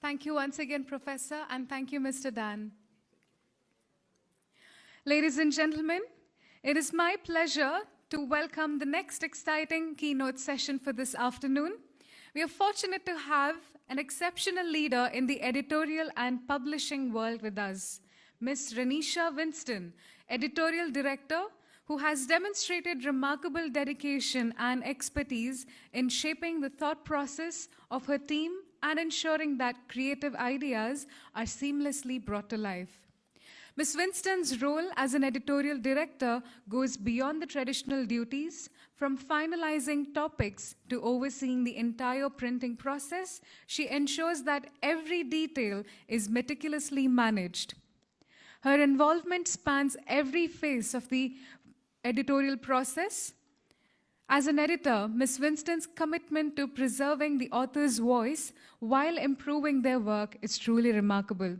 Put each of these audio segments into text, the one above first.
Thank you once again, Professor, and thank you, Mr. Dan. Ladies and gentlemen, it is my pleasure to welcome the next exciting keynote session for this afternoon. We are fortunate to have an exceptional leader in the editorial and publishing world with us, Ms. Renisha Winston, editorial director, who has demonstrated remarkable dedication and expertise in shaping the thought process of her team and ensuring that creative ideas are seamlessly brought to life. Ms. Winston's role as an editorial director goes beyond the traditional duties. From finalizing topics to overseeing the entire printing process, she ensures that every detail is meticulously managed. Her involvement spans every phase of the editorial process. As an editor, Ms. Winston's commitment to preserving the author's voice while improving their work is truly remarkable.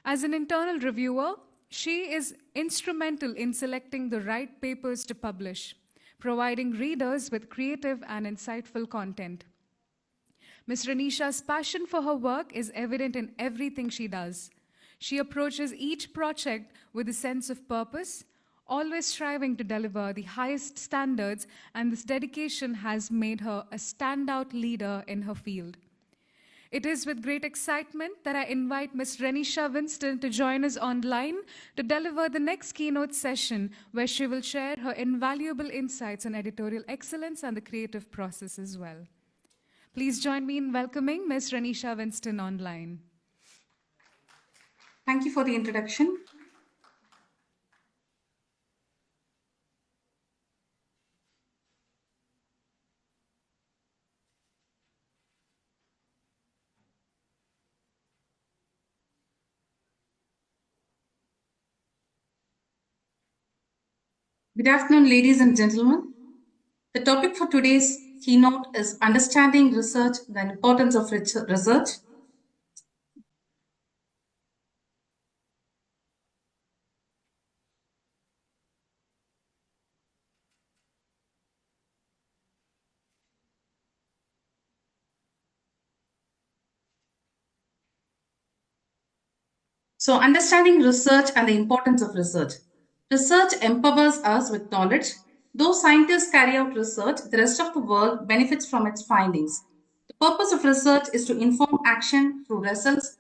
As an internal reviewer, she is instrumental in selecting the right papers to publish, providing readers with creative and insightful content. Ms. Renisha's passion for her work is evident in everything she does. She approaches each project with a sense of purpose, always striving to deliver the highest standards, and this dedication has made her a standout leader in her field. It is with great excitement that I invite Ms. Renisha Winston to join us online to deliver the next keynote session, where she will share her invaluable insights on editorial excellence and the creative process as well. Please join me in welcoming Ms. Renisha Winston online. Thank you for the introduction. Good afternoon, ladies and gentlemen. The topic for today's keynote is Understanding Research, the Importance of Research. So, understanding research and the importance of research. Research empowers us with knowledge. Though scientists carry out research, the rest of the world benefits from its findings. The purpose of research is to inform action through results,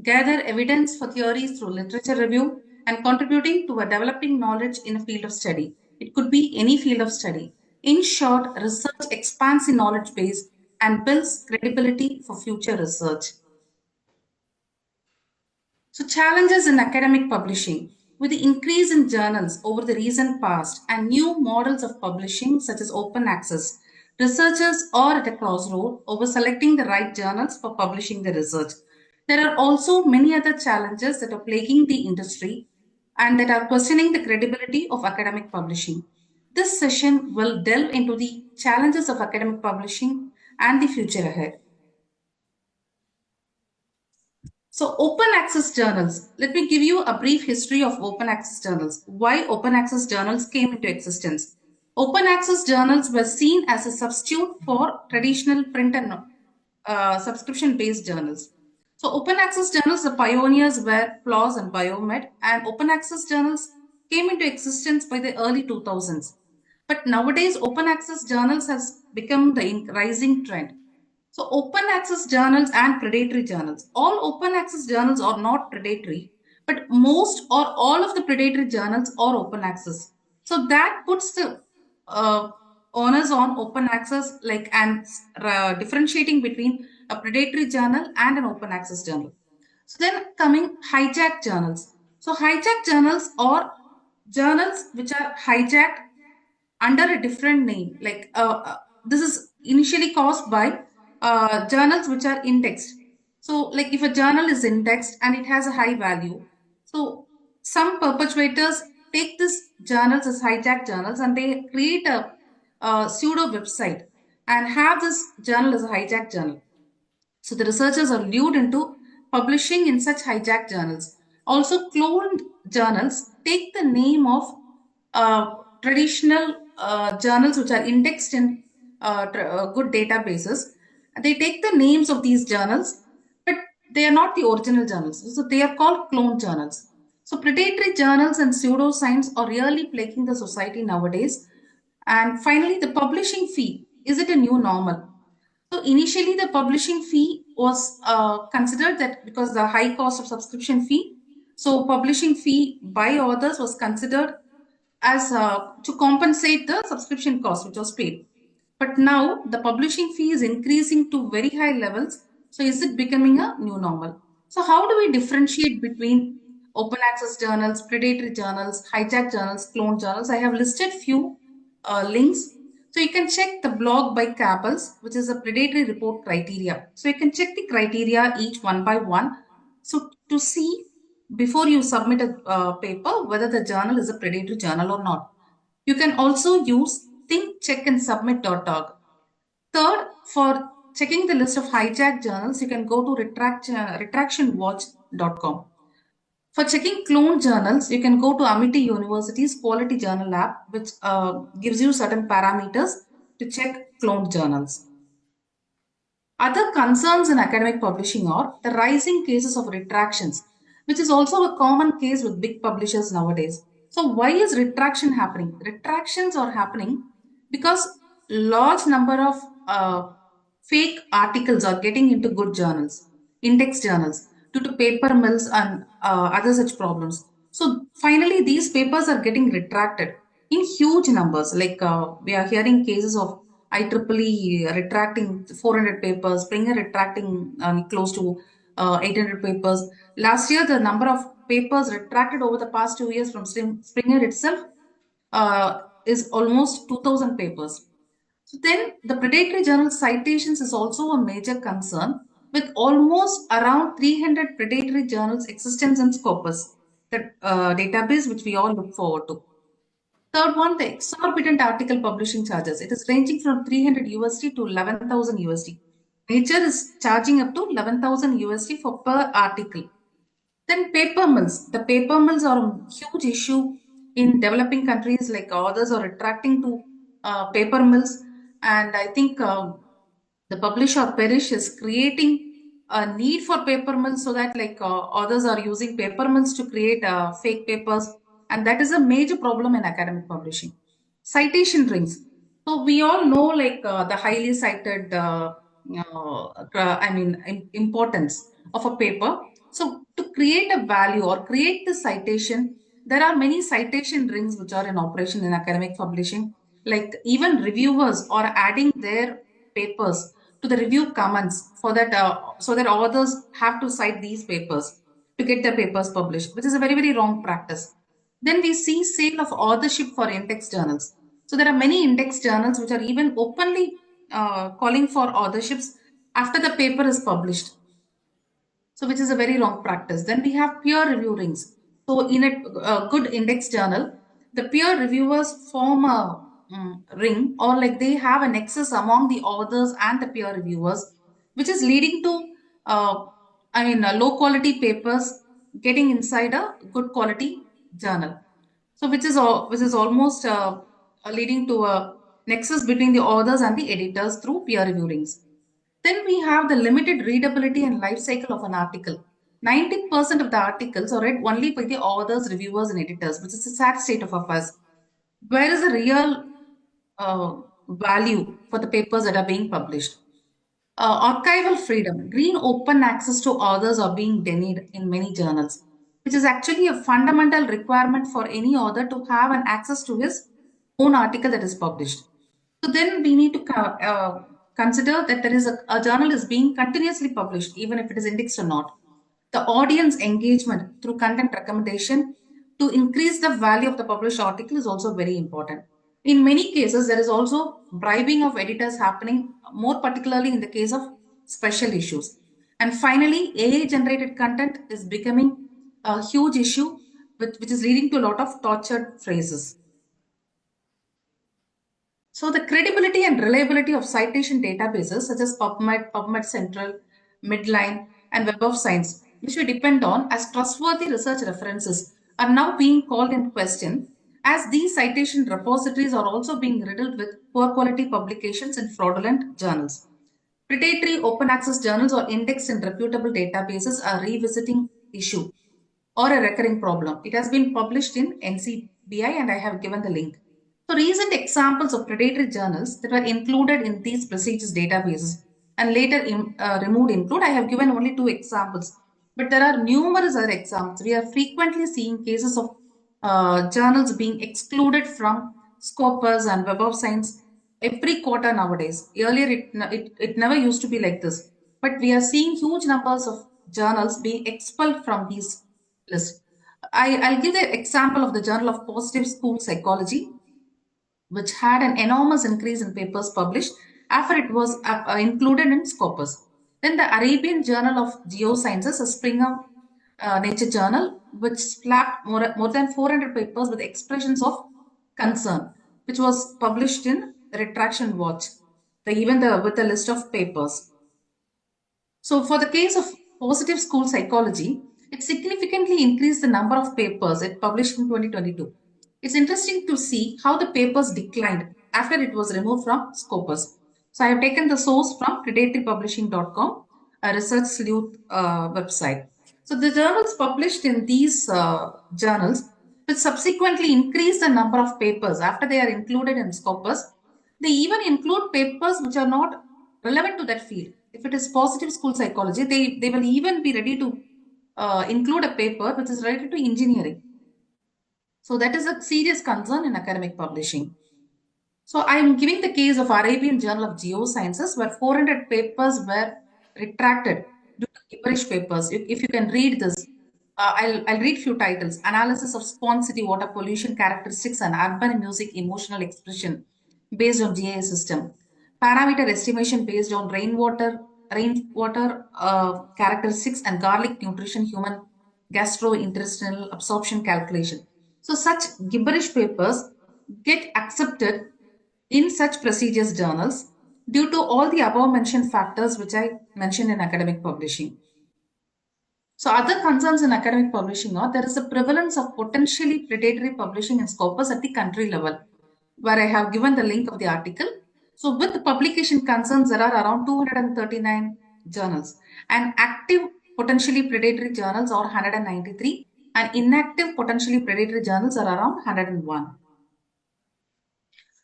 gather evidence for theories through literature review, and contributing to a developing knowledge in a field of study. It could be any field of study. In short, research expands the knowledge base and builds credibility for future research. So, challenges in academic publishing. With the increase in journals over the recent past and new models of publishing, such as open access, researchers are at a crossroad over selecting the right journals for publishing the research. There are also many other challenges that are plaguing the industry and that are questioning the credibility of academic publishing. This session will delve into the challenges of academic publishing and the future ahead. So, open access journals. Let me give you a brief history of open access journals. Why open access journals came into existence. Open access journals were seen as a substitute for traditional print and subscription based journals. So, open access journals, the pioneers were PLOS and Biomed, and open access journals came into existence by the early 2000s. But nowadays, open access journals has become the rising trend. So, open access journals and predatory journals. All open access journals are not predatory, but most or all of the predatory journals are open access. So, that puts the onus on open access, like, and differentiating between a predatory journal and an open access journal. So, then coming hijack journals. So, hijack journals are journals which are hijacked under a different name. Like this is initially caused by journals which are indexed. So, like if a journal is indexed and it has a high value, so some perpetuators take these journals as hijack journals and they create a pseudo website and have this journal as a hijack journal. So the researchers are lured into publishing in such hijack journals. Also, cloned journals take the name of traditional journals which are indexed in good databases. They take the names of these journals, but they are not the original journals. So they are called clone journals. So predatory journals and pseudoscience are really plaguing the society nowadays. And finally, the publishing fee. Is it a new normal? So initially, the publishing fee was considered that because the high cost of subscription fee, so publishing fee by authors was considered as to compensate the subscription cost which was paid. But now the publishing fee is increasing to very high levels. So is it becoming a new normal? So how do we differentiate between open access journals, predatory journals, hijack journals, clone journals? I have listed few links. So you can check the blog by Cabels, which is a predatory report criteria. So you can check the criteria each one by one. So to see before you submit a paper whether the journal is a predatory journal or not. You can also use thinkcheckandSubmit.org. Third, for checking the list of hijack journals, you can go to retractionwatch.com. For checking clone journals, you can go to Amity University's Quality Journal app, which gives you certain parameters to check clone journals. Other concerns in academic publishing are the rising cases of retractions, which is also a common case with big publishers nowadays. So why is retraction happening? Retractions are happening because large number of fake articles are getting into good journals, index journals, due to paper mills and other such problems. So finally, these papers are getting retracted in huge numbers. Like we are hearing cases of IEEE retracting 400 papers, Springer retracting close to 800 papers. Last year, the number of papers retracted over the past 2 years from Springer itself is almost 2000 papers. So then the predatory journal citations is also a major concern with almost around 300 predatory journals existence in Scopus, the database which we all look forward to. Third one, the exorbitant article publishing charges. It is ranging from 300 USD to 11,000 USD. Nature is charging up to 11,000 USD for per article. Then paper mills. The paper mills are a huge issue in developing countries, like others are attracting to paper mills. And I think the publish or perish is creating a need for paper mills so that like others are using paper mills to create fake papers. And that is a major problem in academic publishing. Citation rings. So we all know like the highly cited, importance of a paper. So to create a value or create the citation, there are many citation rings which are in operation in academic publishing. Like even reviewers are adding their papers to the review comments for that, so that authors have to cite these papers to get their papers published, which is a very, very wrong practice. Then we see sale of authorship for index journals. So there are many index journals which are even openly calling for authorships after the paper is published. So which is a very wrong practice. Then we have peer review rings. So in a good index journal, the peer reviewers form a ring, or like they have a nexus among the authors and the peer reviewers, which is leading to low quality papers getting inside a good quality journal. So which is almost leading to a nexus between the authors and the editors through peer review rings. Then we have the limited readability and life cycle of an article. 90% of the articles are read only by the authors, reviewers, and editors, which is a sad state of affairs. Where is the real value for the papers that are being published? Archival freedom, green open access to authors are being denied in many journals, which is actually a fundamental requirement for any author to have an access to his own article that is published. So then we need to consider that there is a journal is being continuously published, even if it is indexed or not. The audience engagement through content recommendation to increase the value of the published article is also very important. In many cases, there is also bribing of editors happening, more particularly in the case of special issues. And finally, AI generated content is becoming a huge issue, which is leading to a lot of tortured phrases. So the credibility and reliability of citation databases such as PubMed, PubMed Central, Midline, and Web of Science, which we depend on as trustworthy research references, are now being called in question as these citation repositories are also being riddled with poor quality publications in fraudulent journals. predatory open access journals or indexed in reputable databases are revisiting issue or a recurring problem. It has been published in NCBI and I have given the link. So recent examples of predatory journals that were included in these prestigious databases and later removed include, I have given only 2 examples, but there are numerous other examples. We are frequently seeing cases of journals being excluded from Scopus and Web of Science every quarter nowadays. Earlier, it never used to be like this, but we are seeing huge numbers of journals being expelled from these lists. I'll give the example of the Journal of Positive School Psychology, which had an enormous increase in papers published after it was included in Scopus. Then the Arabian Journal of Geosciences, a Springer Nature journal, which slapped more than 400 papers with expressions of concern, which was published in Retraction Watch, with a list of papers. So for the case of positive school psychology, it significantly increased the number of papers it published in 2022. It's interesting to see how the papers declined after it was removed from Scopus. So I have taken the source from predatorypublishing.com, a research sleuth website. So the journals published in these journals, which subsequently increase the number of papers after they are included in Scopus, they even include papers which are not relevant to that field. If it is positive school psychology, they will even be ready to include a paper which is related to engineering. So that is a serious concern in academic publishing. So I am giving the case of Arabian Journal of Geosciences, where 400 papers were retracted due to gibberish papers. If you can read this, I'll read few titles: Analysis of Swan City Water Pollution Characteristics and Urban Music Emotional Expression based on GIS system. Parameter estimation based on rainwater characteristics and garlic nutrition human gastrointestinal absorption calculation. So such gibberish papers get accepted in such prestigious journals due to all the above mentioned factors which I mentioned in academic publishing. So other concerns in academic publishing are there is a prevalence of potentially predatory publishing in Scopus at the country level, where I have given the link of the article. So with the publication concerns, there are around 239 journals, and active potentially predatory journals are 193, and inactive potentially predatory journals are around 101.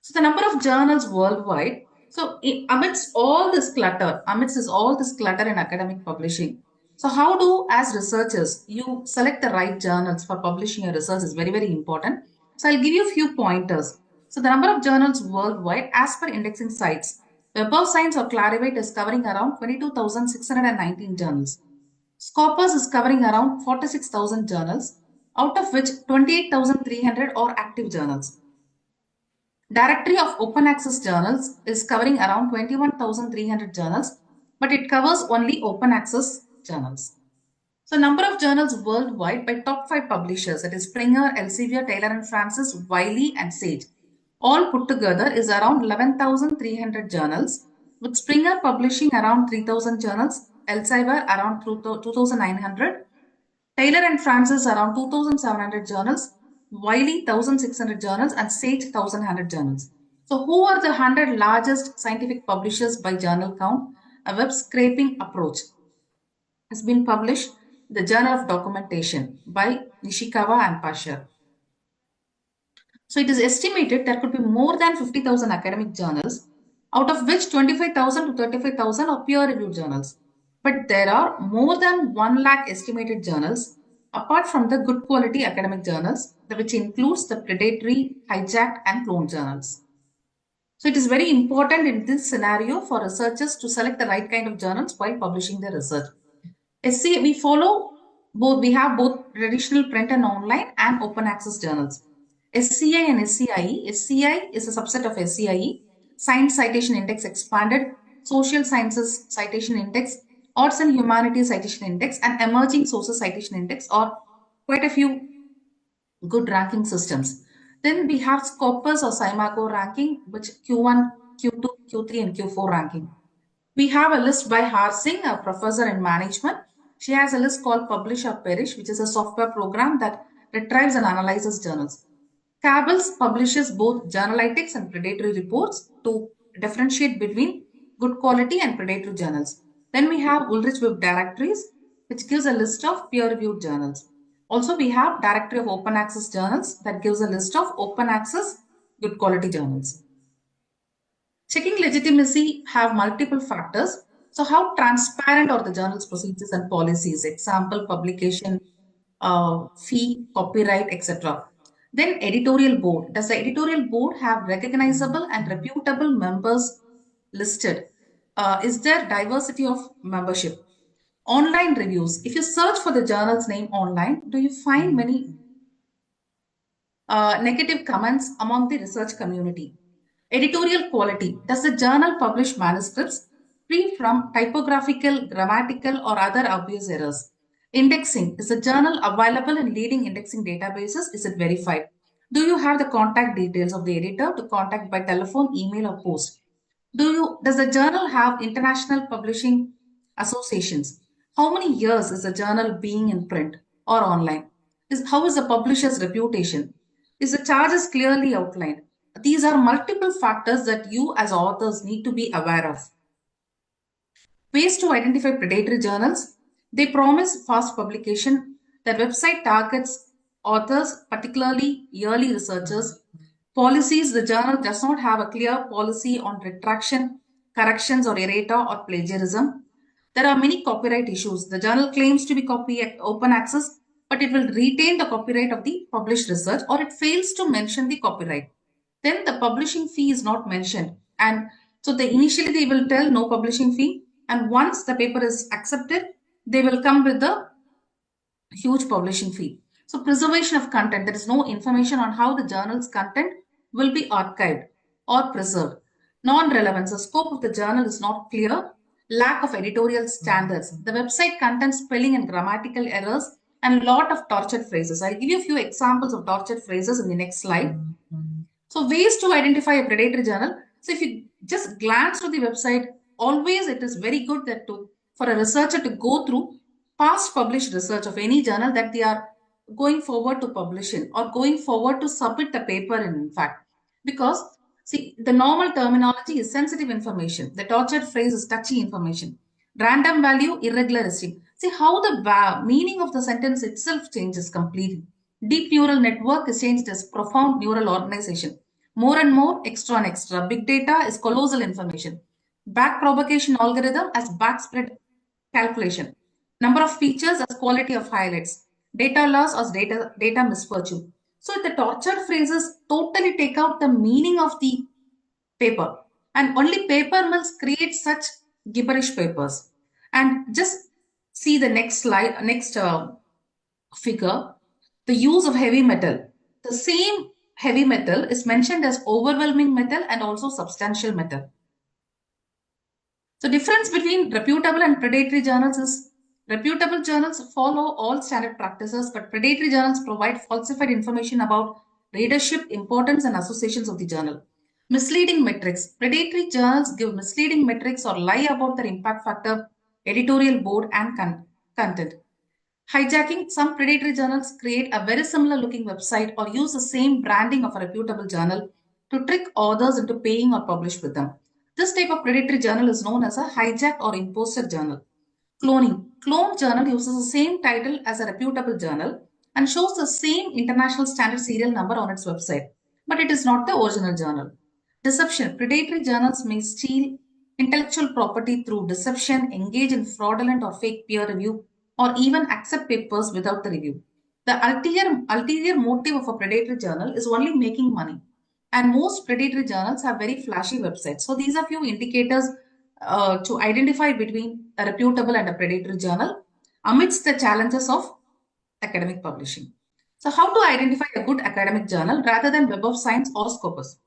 So the number of journals worldwide. So amidst all this clutter in academic publishing, so how do, as researchers, you select the right journals for publishing your research is very, very important. So I'll give you a few pointers. So the number of journals worldwide as per indexing sites. Web of Science or Clarivate is covering around 22,619 journals. Scopus is covering around 46,000 journals, out of which 28,300 are active journals. Directory of Open Access Journals is covering around 21,300 journals, but it covers only open access journals. So number of journals worldwide by top 5 publishers, that is Springer, Elsevier, Taylor and Francis, Wiley and Sage, all put together is around 11,300 journals, with Springer publishing around 3,000 journals, Elsevier around 2,900, Taylor and Francis around 2,700 journals, Wiley 1,600 journals and Sage 1,100 journals. So who are the 100 largest scientific publishers by journal count? A web scraping approach has been published in the Journal of Documentation by Nishikawa and Pasher. So it is estimated there could be more than 50,000 academic journals, out of which 25,000 to 35,000 are peer-reviewed journals. But there are more than 1 lakh estimated journals, apart from the good quality academic journals, which includes the predatory, hijacked and cloned journals. So it is very important in this scenario for researchers to select the right kind of journals while publishing their research. We have both traditional print and online and open access journals. SCI and SCIE. SCI is a subset of SCIE. Science Citation Index Expanded, Social Sciences Citation Index, Arts and Humanities Citation Index, and Emerging Sources Citation Index are quite a few good ranking systems. Then we have Scopus or SCImago ranking, which Q1, Q2, Q3, and Q4 ranking. We have a list by Harsing, a professor in management. She has a list called Publish or Perish, which is a software program that retrieves and analyzes journals. Cabell's publishes both journalitics and predatory reports to differentiate between good quality and predatory journals. Then we have Ulrich Web Directories, which gives a list of peer-reviewed journals. Also, we have Directory of Open Access Journals that gives a list of open access, good quality journals. Checking legitimacy have multiple factors. So how transparent are the journal's procedures and policies? Example, publication, fee, copyright, etc. Then editorial board. Does the editorial board have recognizable and reputable members listed? Is there diversity of membership? Online reviews. If you search for the journal's name online, do you find many negative comments among the research community? Editorial quality. Does the journal publish manuscripts free from typographical, grammatical, or other obvious errors? Indexing. Is the journal available in leading indexing databases? Is it verified? Do you have the contact details of the editor to contact by telephone, email, or post? Does the journal have international publishing associations? How many years is the journal being in print or online? How is the publisher's reputation? Is the charges clearly outlined? These are multiple factors that you as authors need to be aware of. Ways to identify predatory journals. They promise fast publication. Their website targets authors, particularly early researchers. Policies. The journal does not have a clear policy on retraction, corrections or errata or plagiarism. There are many copyright issues. The journal claims to be open access, but it will retain the copyright of the published research, or it fails to mention the copyright. Then the publishing fee is not mentioned. And so initially they will tell no publishing fee. And once the paper is accepted, they will come with the huge publishing fee. So preservation of content. There is no information on how the journal's content will be archived or preserved. Non-relevance. The scope of the journal is not clear. Lack of editorial standards. The website contains spelling and grammatical errors and a lot of tortured phrases. I'll give you a few examples of tortured phrases in the next slide. So ways to identify a predatory journal. So if you just glance to the website, always it is very good for a researcher to go through past published research of any journal that they are going forward to publish in or going forward to submit the paper in fact. Because see, the normal terminology is sensitive information. The tortured phrase is touchy information. Random value, irregular esteem. See how the meaning of the sentence itself changes completely. Deep neural network is changed as profound neural organization. More and more, extra and extra. Big data is colossal information. Back propagation algorithm as backspread calculation. Number of features as quality of highlights. Data loss as data misfortune. So the tortured phrases totally take out the meaning of the paper. And only paper mills create such gibberish papers. And just see the next slide, next figure. The use of heavy metal. The same heavy metal is mentioned as overwhelming metal and also substantial metal. So difference between reputable and predatory journals is reputable journals follow all standard practices, but predatory journals provide falsified information about readership, importance, and associations of the journal. Misleading metrics. Predatory journals give misleading metrics or lie about their impact factor, editorial board, and content. Hijacking. Some predatory journals create a very similar looking website or use the same branding of a reputable journal to trick authors into paying or publish with them. This type of predatory journal is known as a hijacked or imposter journal. Cloning. Cloned journal uses the same title as a reputable journal and shows the same international standard serial number on its website, but it is not the original journal. Deception. Predatory journals may steal intellectual property through deception, engage in fraudulent or fake peer review, or even accept papers without the review. The ulterior motive of a predatory journal is only making money. And most predatory journals have very flashy websites. So these are few indicators to identify between a reputable and a predatory journal amidst the challenges of academic publishing. So how to identify a good academic journal rather than Web of Science or Scopus?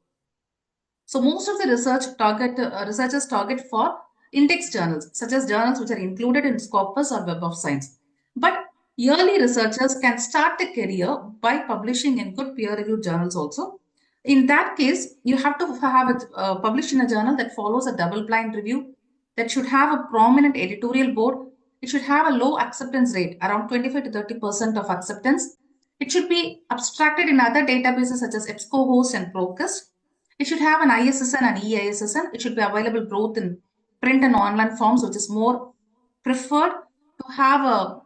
So most of the researchers target for index journals, such as journals which are included in Scopus or Web of Science. But early researchers can start a career by publishing in good peer-reviewed journals also. In that case, you have to have it published in a journal that follows a double-blind review, that should have a prominent editorial board. It should have a low acceptance rate, around 25 to 30% of acceptance. It should be abstracted in other databases such as EBSCOhost and PROQUEST. It should have an ISSN and EISSN. It should be available both in print and online forms, which is more preferred to have a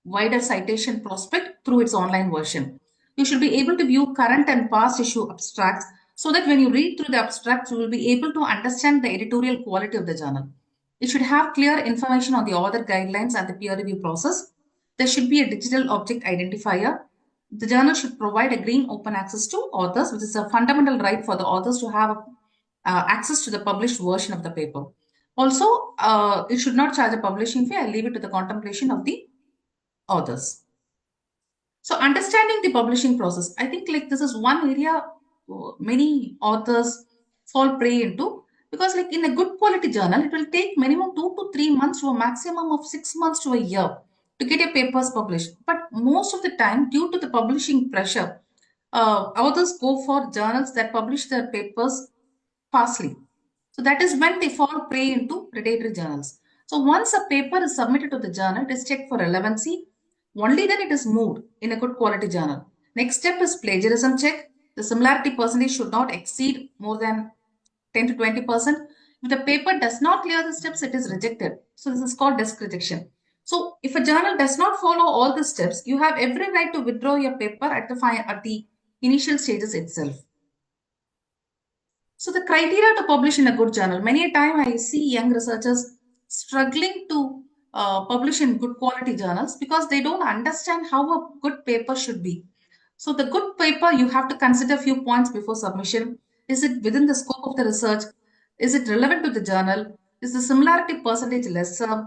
wider citation prospect through its online version. You should be able to view current and past issue abstracts so that when you read through the abstracts, you will be able to understand the editorial quality of the journal. It should have clear information on the author guidelines and the peer review process. There should be a digital object identifier. The journal should provide a green open access to authors, which is a fundamental right for the authors to have access to the published version of the paper. Also, it should not charge a publishing fee. I leave it to the contemplation of the authors. So understanding the publishing process, I think like this is one area many authors fall prey into, because like in a good quality journal, it will take minimum 2 to 3 months to a maximum of 6 months to a year to get your papers published. But most of the time, due to the publishing pressure, authors go for journals that publish their papers fastly. So that is when they fall prey into predatory journals. So once a paper is submitted to the journal, it is checked for relevancy. Only then it is moved in a good quality journal. Next step is plagiarism check. The similarity percentage should not exceed more than 10 to 20%. If the paper does not clear the steps, it is rejected. So this is called desk rejection. So if a journal does not follow all the steps, you have every right to withdraw your paper at the initial stages itself. So the criteria to publish in a good journal, many a time I see young researchers struggling to publish in good quality journals because they don't understand how a good paper should be. So the good paper, you have to consider a few points before submission. Is it within the scope of the research? Is it relevant to the journal? Is the similarity percentage lesser?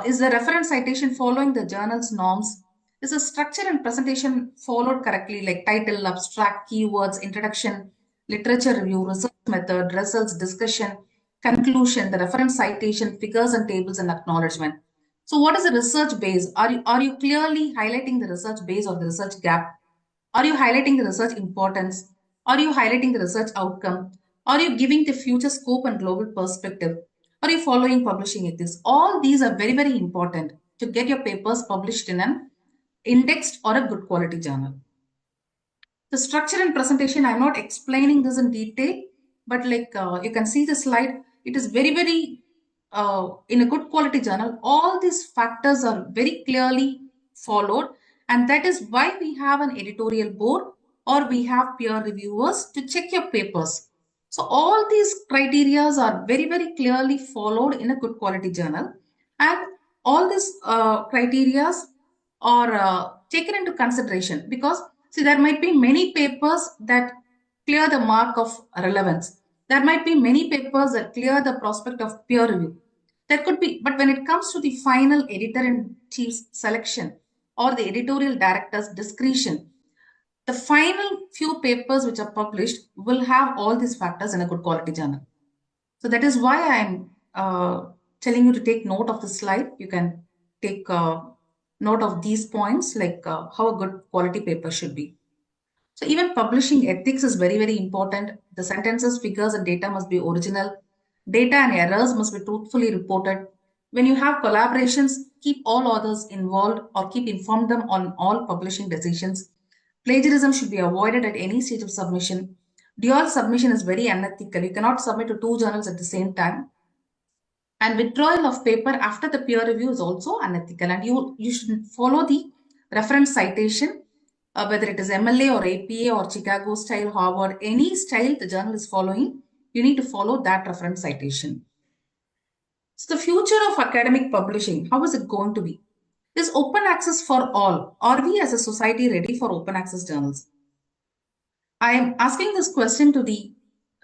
Is the reference citation following the journal's norms? Is the structure and presentation followed correctly, like title, abstract, keywords, introduction, literature review, research method, results, discussion, conclusion, the reference citation, figures and tables, and acknowledgement. So what is the research base? Are you clearly highlighting the research base or the research gap? Are you highlighting the research importance? Are you highlighting the research outcome? Are you giving the future scope and global perspective? Are you following publishing ethics? All these are very, very important to get your papers published in an indexed or a good quality journal. The structure and presentation, I'm not explaining this in detail, but like you can see the slide, it is very, very, in a good quality journal, all these factors are very clearly followed. And that is why we have an editorial board or we have peer reviewers to check your papers. So all these criterias are very, very clearly followed in a good quality journal. And all these criterias are taken into consideration because see, there might be many papers that clear the mark of relevance. There might be many papers that clear the prospect of peer review. There could be, but when it comes to the final editor in chief's selection or the editorial director's discretion, the final few papers which are published will have all these factors in a good quality journal. So that is why I'm telling you to take note of the slide. You can take note of these points, like how a good quality paper should be. So even publishing ethics is very, very important. The sentences, figures, and data must be original. Data and errors must be truthfully reported. When you have collaborations, keep all authors involved or keep informed them on all publishing decisions. Plagiarism should be avoided at any stage of submission. Dual submission is very unethical. You cannot submit to two journals at the same time. And withdrawal of paper after the peer review is also unethical. And you should follow the reference citation, whether it is MLA or APA or Chicago style, Harvard, any style the journal is following, you need to follow that reference citation. So the future of academic publishing, how is it going to be? Is open access for all? Are we as a society ready for open access journals? I am asking this question to the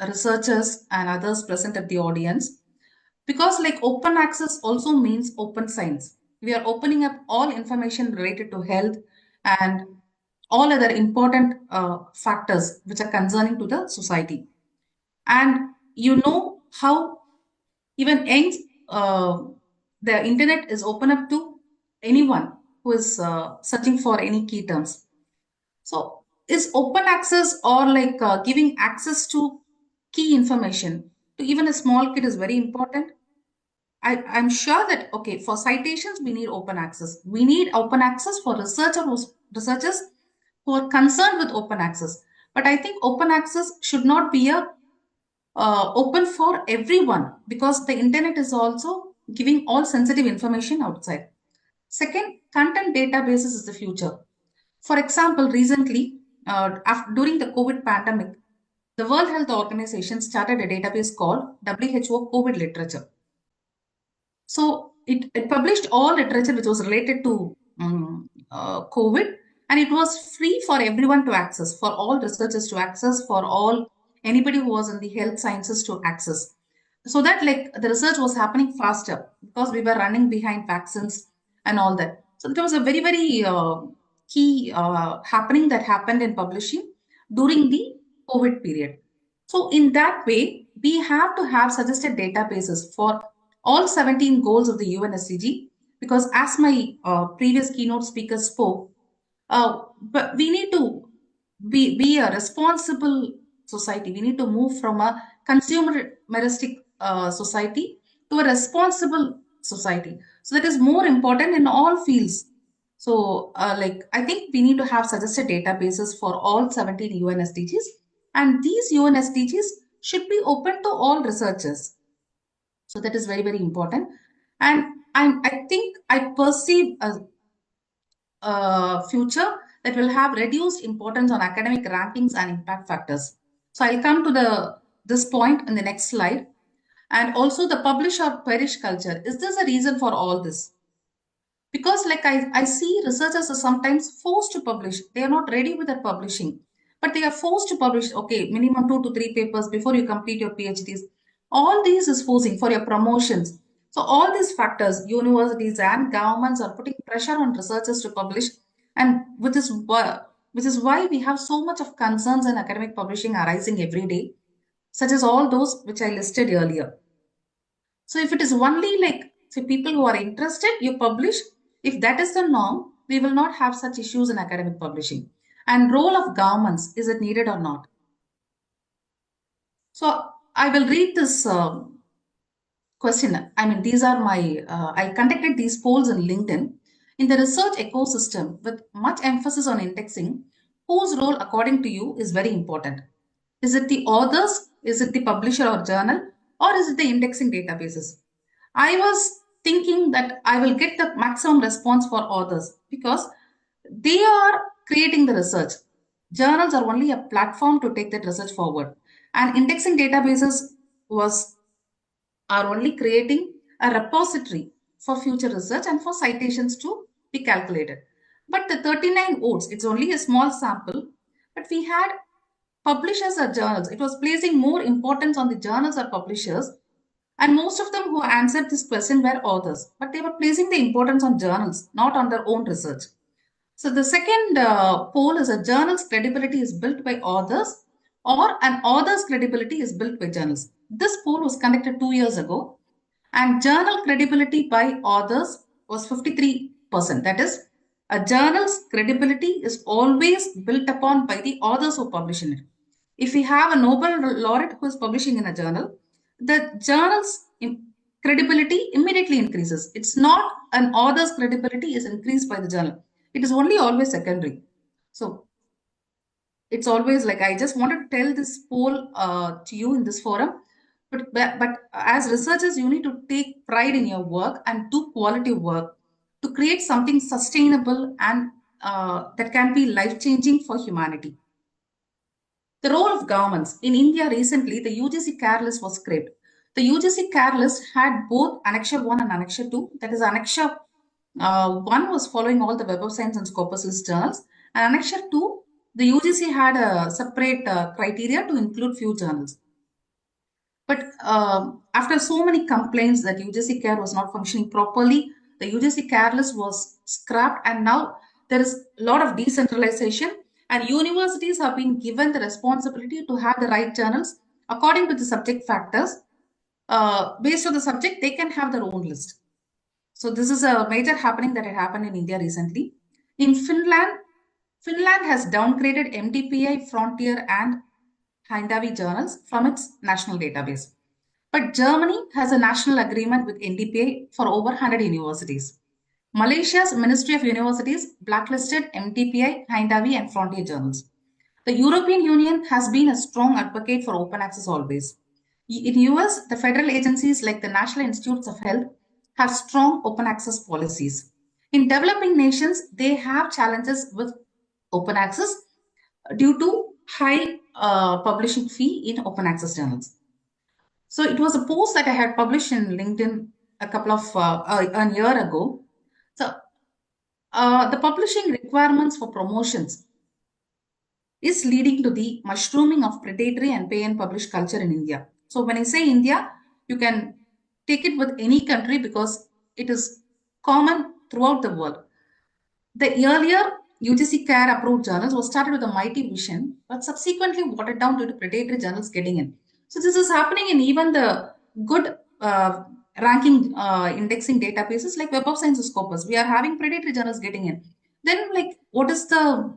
researchers and others present at the audience because like open access also means open science. We are opening up all information related to health and all other important factors which are concerning to the society. And you know how even young, the internet is open up to anyone who is searching for any key terms. So is open access or like giving access to key information to even a small kid is very important. I'm sure that, okay, for citations, we need open access. We need open access for researchers who are concerned with open access. But I think open access should not be a open for everyone because the internet is also giving all sensitive information outside. Second, content databases is the future. For example, recently, during the COVID pandemic, the World Health Organization started a database called WHO COVID Literature. So it published all literature which was related to COVID, and it was free for everyone to access, for all researchers to access, for all anybody who was in the health sciences to access. So that like the research was happening faster because we were running behind vaccines and all that. So it was a very very key happening that happened in publishing during the COVID period. So in that way, we have to have suggested databases for all 17 goals of the UN SDG because as my previous keynote speaker spoke, but we need to be a responsible society. We need to move from a consumeristic society to a responsible society. So that is more important in all fields. So like I think we need to have suggested databases for all 17 UN SDGs, and these UN SDGs should be open to all researchers. So that is very, very important. And I think I perceive a future that will have reduced importance on academic rankings and impact factors. So I'll come to this point in the next slide. And also the publish or perish culture. Is this a reason for all this? Because like I see researchers are sometimes forced to publish. They are not ready with their publishing, but they are forced to publish, okay, minimum 2 to 3 papers before you complete your PhDs. All these is forcing for your promotions. So all these factors, universities and governments are putting pressure on researchers to publish, and which is why we have so much of concerns in academic publishing arising every day, such as all those which I listed earlier. So if it is only like for people who are interested, you publish. If that is the norm, we will not have such issues in academic publishing. And role of governments, is it needed or not? So I will read this question. I mean, these are my, I conducted these polls in LinkedIn. In the research ecosystem with much emphasis on indexing, whose role according to you is very important? Is it the authors? Is it the publisher or journal? Or is it the indexing databases? I was thinking that I will get the maximum response for authors because they are creating the research. Journals are only a platform to take that research forward. And indexing databases are only creating a repository for future research and for citations to be calculated. But the 39 votes, it's only a small sample, but we had publishers or journals. It was placing more importance on the journals or publishers, and most of them who answered this question were authors, but they were placing the importance on journals, not on their own research. So the second poll is a journal's credibility is built by authors or an author's credibility is built by journals. This poll was conducted 2 years ago, and journal credibility by authors was 53%. That is, a journal's credibility is always built upon by the authors who publish in it. If we have a Nobel laureate who is publishing in a journal, the journal's credibility immediately increases. It's not an author's credibility is increased by the journal. It is only always secondary. So it's always like I just wanted to tell this poll to you in this forum. But as researchers, you need to take pride in your work and do quality work to create something sustainable and that can be life-changing for humanity. The role of governments. In India recently, the UGC CARE list was scrapped. The UGC CARE list had both Annexure 1 and Annexure 2. That is, Annexure 1 was following all the Web of Science and Scopus journals. And Annexure 2, the UGC had a separate criteria to include few journals. But after so many complaints that UGC CARE was not functioning properly, the UGC CARE list was scrapped, and now there is a lot of decentralization, and universities have been given the responsibility to have the right journals according to the subject factors. Based on the subject, they can have their own list. So this is a major happening that had happened in India recently. In Finland has downgraded MDPI, Frontier, and Hindawi journals from its national database. But Germany has a national agreement with NDPI for over 100 universities. Malaysia's Ministry of Universities blacklisted MDPI, Hindawi, and Frontier journals. The European Union has been a strong advocate for open access always. In US, the federal agencies like the National Institutes of Health have strong open access policies. In developing nations, they have challenges with open access due to high publishing fee in open access journals. So it was a post that I had published in LinkedIn a year ago. So the publishing requirements for promotions is leading to the mushrooming of predatory and pay and publish culture in India. So when I say India, you can take it with any country because it is common throughout the world. The earlier UGC CARE approved journals was started with a mighty vision, but subsequently watered down due to predatory journals getting in. So this is happening in even the good ranking indexing databases like Web of Science or Scopus. We are having predatory journals getting in. Then, like, what is the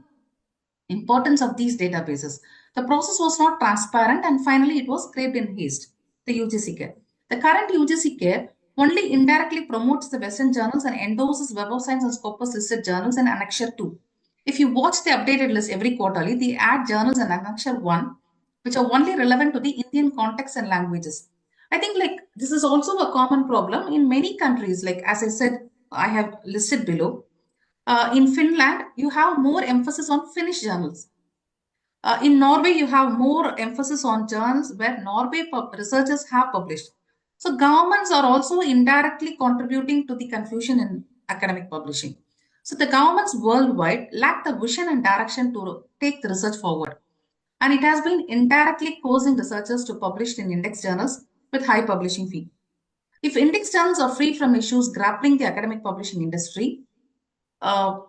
importance of these databases? The process was not transparent, and finally it was scraped in haste. The UGC CARE. The current UGC CARE only indirectly promotes the Western journals and endorses Web of Science and Scopus listed journals in Annexure 2. If you watch the updated list every quarterly, they add journals in Annexure 1, which are only relevant to the Indian context and languages. I think like this is also a common problem in many countries. Like as I said, I have listed below. In Finland, you have more emphasis on Finnish journals. In Norway, you have more emphasis on journals where researchers have published. So governments are also indirectly contributing to the confusion in academic publishing. So the governments worldwide lack the vision and direction to take the research forward. And it has been indirectly causing researchers to publish in index journals with high publishing fee. If index journals are free from issues grappling the academic publishing industry,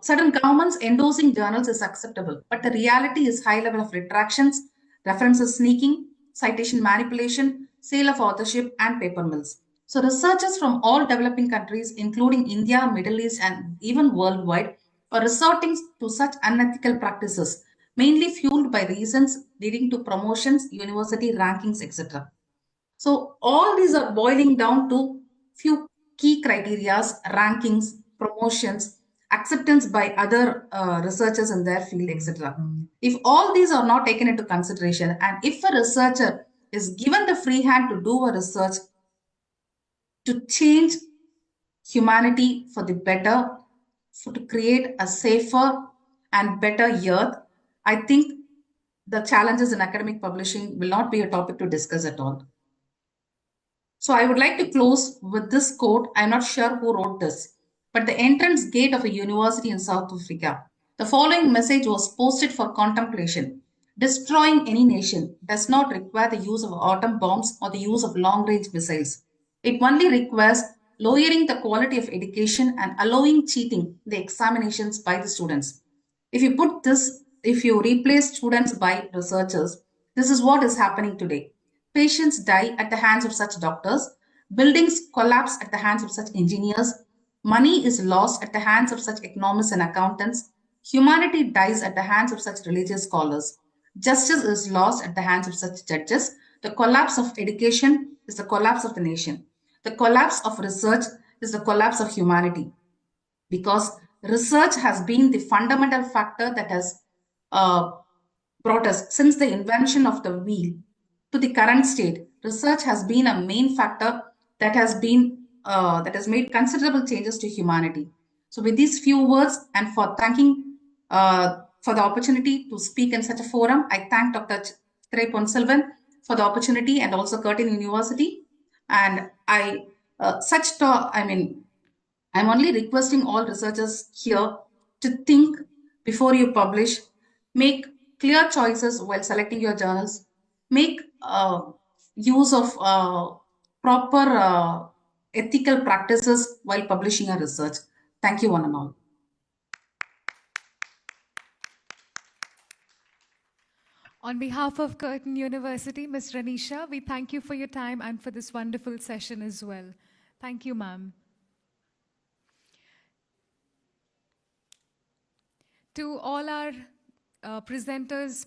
certain governments endorsing journals is acceptable, but the reality is high level of retractions, references sneaking, citation manipulation, sale of authorship, and paper mills. So researchers from all developing countries, including India, Middle East, and even worldwide, are resorting to such unethical practices, mainly fueled by reasons leading to promotions, university rankings, etc. So all these are boiling down to few key criterias, rankings, promotions, acceptance by other researchers in their field, etc. If all these are not taken into consideration, and if a researcher is given the free hand to do a research to change humanity for the better, to create a safer and better earth, I think the challenges in academic publishing will not be a topic to discuss at all. So I would like to close with this quote. I'm not sure who wrote this, but the entrance gate of a university in South Africa. The following message was posted for contemplation. Destroying any nation does not require the use of atom bombs or the use of long range missiles. It only requires lowering the quality of education and allowing cheating the examinations by the students. If you replace students by researchers, this is what is happening today. Patients die at the hands of such doctors, buildings collapse at the hands of such engineers, money is lost at the hands of such economists and accountants, humanity dies at the hands of such religious scholars, justice is lost at the hands of such judges. The collapse of education is the collapse of the nation. The collapse of research is the collapse of humanity because research has been the fundamental factor that has uh, brought us since the invention of the wheel to the current state. Research has been a main factor that has made considerable changes to humanity. So, with these few words, and for thanking for the opportunity to speak in such a forum, I thank Dr. Trey Ponselvan for the opportunity and also Curtin University. And I mean, I'm only requesting all researchers here to think before you publish, make clear choices while selecting your journals, make use of proper ethical practices while publishing your research. Thank you, one and all. On behalf of Curtin University, Ms. Ranisha, we thank you for your time and for this wonderful session as well. Thank you, ma'am. To all our presenters,